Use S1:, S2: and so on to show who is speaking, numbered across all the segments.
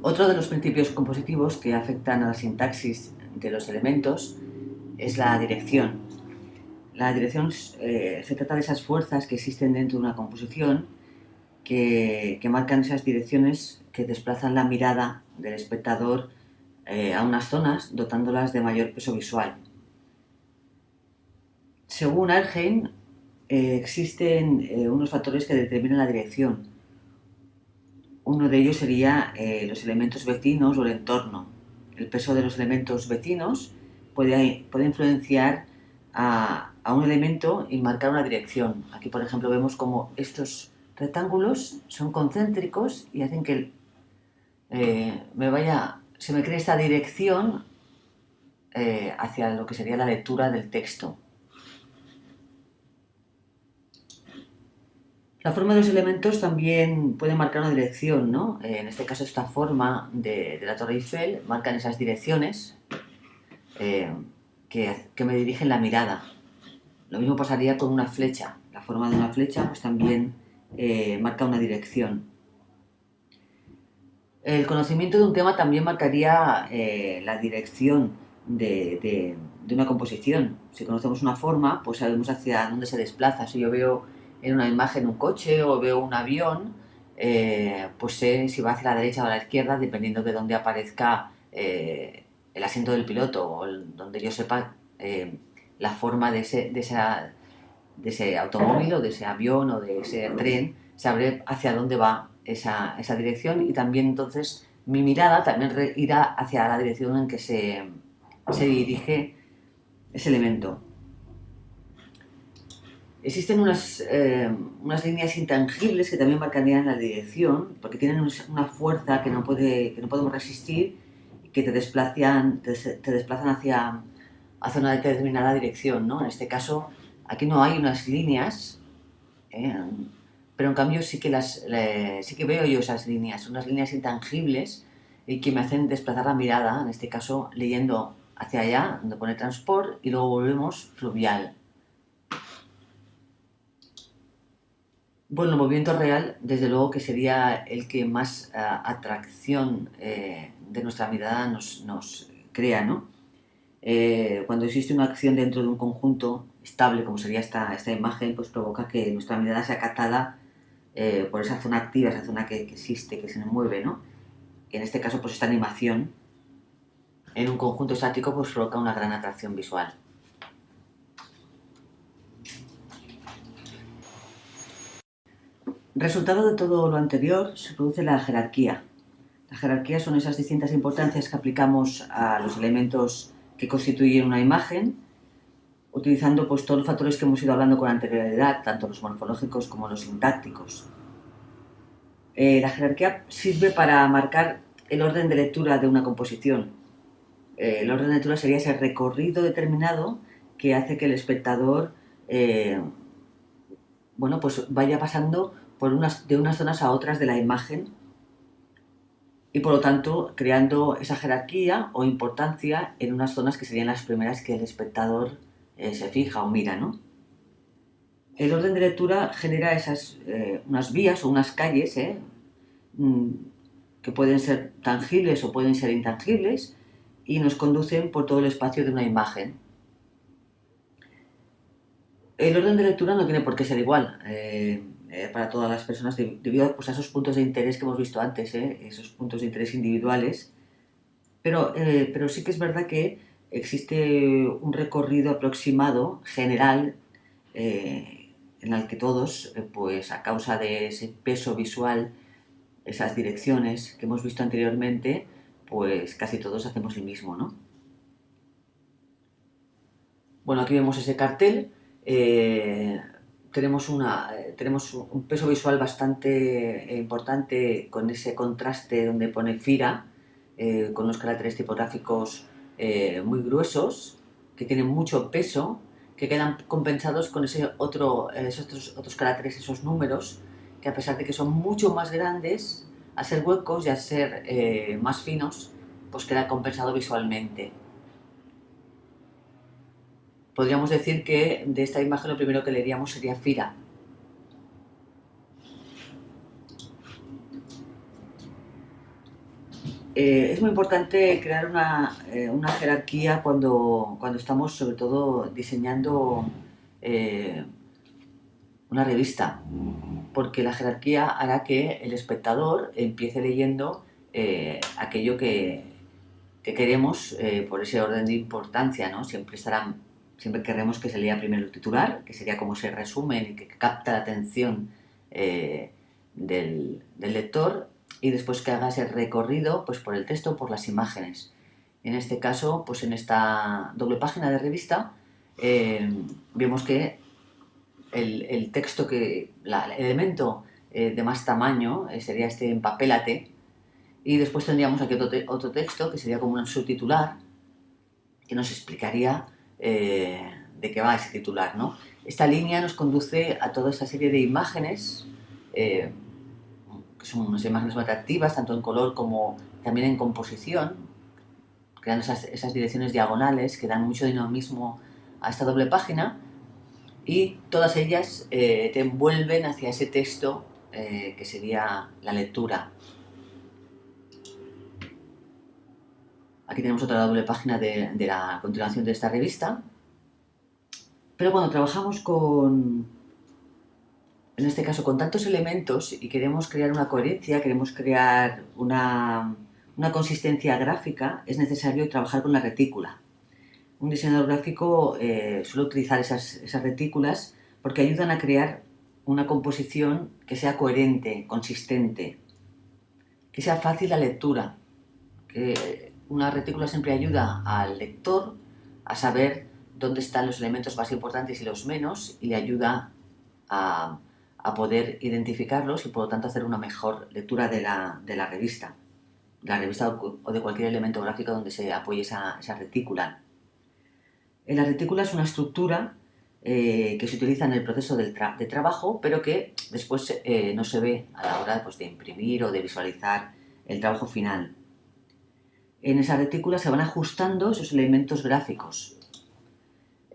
S1: Otro de los principios compositivos que afectan a la sintaxis de los elementos es la dirección. La dirección se trata de esas fuerzas que existen dentro de una composición que marcan esas direcciones que desplazan la mirada del espectador a unas zonas, dotándolas de mayor peso visual. Según Erdheim, existen unos factores que determinan la dirección. Uno de ellos sería los elementos vecinos o el entorno. El peso de los elementos vecinos puede influenciar a un elemento y marcar una dirección. Aquí, por ejemplo, vemos como estos rectángulos son concéntricos y hacen que se me cree esta dirección hacia lo que sería la lectura del texto. La forma de los elementos también puede marcar una dirección, ¿no? En este caso, esta forma de la Torre Eiffel marcan esas direcciones que me dirigen la mirada. Lo mismo pasaría con una flecha. La forma de una flecha pues también marca una dirección. El conocimiento de un tema también marcaría la dirección de una composición. Si conocemos una forma, pues sabemos hacia dónde se desplaza. Si yo veo en una imagen un coche o veo un avión, pues sé si va hacia la derecha o a la izquierda, dependiendo de dónde aparezca el asiento del piloto o donde yo sepa la forma de ese automóvil o de ese avión o de ese tren, sabré hacia dónde va esa dirección y también entonces mi mirada también irá hacia la dirección en que se dirige ese elemento. Existen unas líneas intangibles que también marcarían la dirección, porque tienen una fuerza que no podemos resistir y que te desplazan hacia una determinada dirección, ¿no? En este caso, aquí no hay unas líneas, ¿eh? Pero en cambio sí que veo yo esas líneas, unas líneas intangibles y que me hacen desplazar la mirada, en este caso leyendo hacia allá, donde pone transport, y luego volvemos fluvial. Bueno, el movimiento real, desde luego que sería el que más atracción de nuestra mirada nos crea, ¿no? Cuando existe una acción dentro de un conjunto estable, como sería esta imagen, pues provoca que nuestra mirada sea captada por esa zona activa, esa zona que existe, que se mueve, ¿no? Y en este caso, pues esta animación en un conjunto estático pues provoca una gran atracción visual. Resultado de todo lo anterior, se produce la jerarquía. La jerarquía son esas distintas importancias que aplicamos a los elementos que constituyen una imagen, utilizando pues todos los factores que hemos ido hablando con anterioridad, tanto los morfológicos como los sintácticos. La jerarquía sirve para marcar el orden de lectura de una composición. El orden de lectura sería ese recorrido determinado que hace que el espectador pues vaya pasando de unas zonas a otras de la imagen y por lo tanto creando esa jerarquía o importancia en unas zonas que serían las primeras que el espectador se fija o mira, ¿no? El orden de lectura genera unas vías o unas calles mm, que pueden ser tangibles o pueden ser intangibles y nos conducen por todo el espacio de una imagen. El orden de lectura no tiene por qué ser igual para todas las personas debido pues, a esos puntos de interés que hemos visto antes, esos puntos de interés individuales, pero sí que es verdad que existe un recorrido aproximado, general, en el que todos, pues a causa de ese peso visual, esas direcciones que hemos visto anteriormente, pues casi todos hacemos el mismo, ¿no? Bueno, aquí vemos ese cartel. Tenemos un peso visual bastante importante con ese contraste donde pone Fira, con unos caracteres tipográficos muy gruesos, que tienen mucho peso, que quedan compensados con esos otros caracteres, esos números, que a pesar de que son mucho más grandes, al ser huecos y al ser más finos, pues queda compensado visualmente. Podríamos decir que de esta imagen lo primero que leeríamos sería Fira. Es muy importante crear una jerarquía cuando estamos sobre todo diseñando eh, una revista, porque la jerarquía hará que el espectador empiece leyendo aquello que queremos por ese orden de importancia, ¿no? Siempre queremos que se lea primero el titular, que sería como se resumen y que capta la atención del lector, y después que haga ese recorrido pues, por el texto, por las imágenes. En este caso, pues en esta doble página de revista, eh, vemos que el texto el elemento de más tamaño sería este empapélate, y después tendríamos aquí otro texto que sería como un subtitular que nos explicaría de qué va ese titular, ¿no? Esta línea nos conduce a toda esta serie de imágenes eh, que son unas imágenes muy atractivas, tanto en color como también en composición, creando esas direcciones diagonales que dan mucho dinamismo a esta doble página, y todas ellas te envuelven hacia ese texto que sería la lectura. Aquí tenemos otra doble página de la continuación de esta revista. Pero cuando trabajamos en este caso, con tantos elementos y queremos crear una coherencia, queremos crear una consistencia gráfica, es necesario trabajar con la retícula. Un diseñador gráfico suele utilizar esas retículas porque ayudan a crear una composición que sea coherente, consistente, que sea fácil la lectura. Que una retícula siempre ayuda al lector a saber dónde están los elementos más importantes y los menos, y le ayuda a poder identificarlos y por lo tanto hacer una mejor lectura de la revista o de cualquier elemento gráfico donde se apoye esa retícula. La retícula es una estructura que se utiliza en el proceso de trabajo, pero que después no se ve a la hora pues, de imprimir o de visualizar el trabajo final. En esa retícula se van ajustando esos elementos gráficos.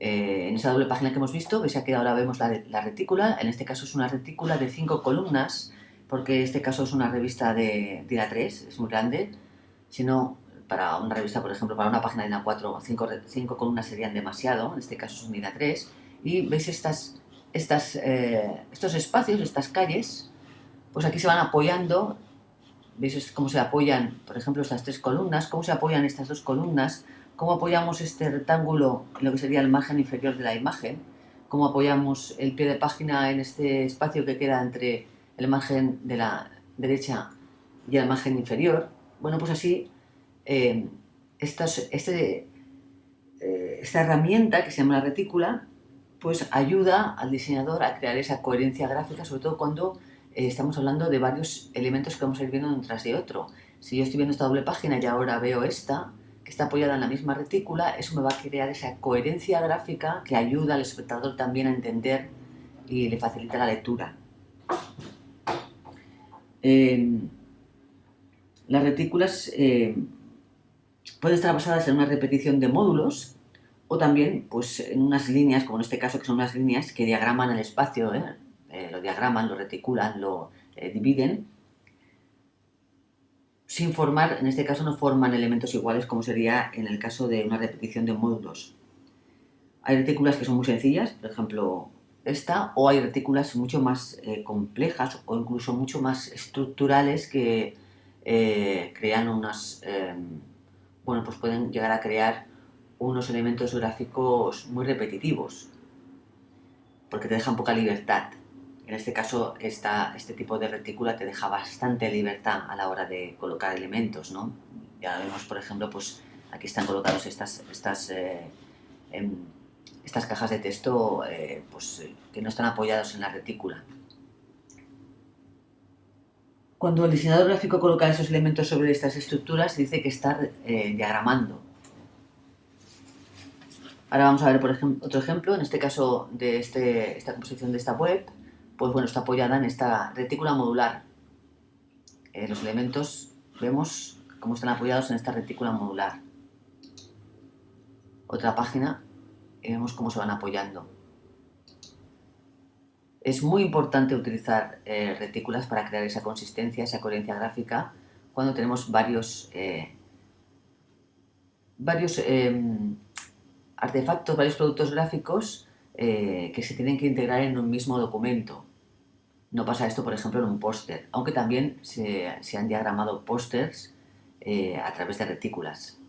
S1: En esa doble página que hemos visto, veis que ahora vemos la retícula. En este caso es una retícula de 5 columnas, porque en este caso es una revista de tira 3, es muy grande. Si no, para una revista, por ejemplo, para una página de A4, 5 columnas serían demasiado. En este caso es un tira 3. Y veis estos espacios, estas calles, pues aquí se van apoyando. ¿Veis cómo se apoyan, por ejemplo, estas 3 columnas? ¿Cómo se apoyan estas 2 columnas? ¿Cómo apoyamos este rectángulo en lo que sería el margen inferior de la imagen? ¿Cómo apoyamos el pie de página en este espacio que queda entre el margen de la derecha y el margen inferior? Bueno, pues así, eh, esta herramienta que se llama la retícula, pues ayuda al diseñador a crear esa coherencia gráfica, sobre todo cuando estamos hablando de varios elementos que vamos a ir viendo uno tras de otro. Si yo estoy viendo esta doble página y ahora veo esta, que está apoyada en la misma retícula, eso me va a crear esa coherencia gráfica que ayuda al espectador también a entender y le facilita la lectura. Las retículas pueden estar basadas en una repetición de módulos, o también pues, en unas líneas, como en este caso, que son unas líneas que diagraman el espacio, lo diagraman, lo reticulan, lo dividen, sin formar, en este caso no forman elementos iguales como sería en el caso de una repetición de módulos. Hay retículas que son muy sencillas, por ejemplo esta, o hay retículas mucho más complejas o incluso mucho más estructurales que crean bueno, pues pueden llegar a crear unos elementos gráficos muy repetitivos, porque te dejan poca libertad. En este caso, este tipo de retícula te deja bastante libertad a la hora de colocar elementos, ¿no? Ya vemos, por ejemplo, pues aquí están colocados estas cajas de texto que no están apoyados en la retícula. Cuando el diseñador gráfico coloca esos elementos sobre estas estructuras, dice que está diagramando. Ahora vamos a ver, por ejemplo, otro ejemplo, en este caso de esta composición de esta web, pues bueno, está apoyada en esta retícula modular. Los elementos vemos cómo están apoyados en esta retícula modular. Otra página y vemos cómo se van apoyando. Es muy importante utilizar retículas para crear esa consistencia, esa coherencia gráfica, cuando tenemos varios artefactos, varios productos gráficos que se tienen que integrar en un mismo documento. No pasa esto, por ejemplo, en un póster, aunque también se han diagramado pósters a través de retículas.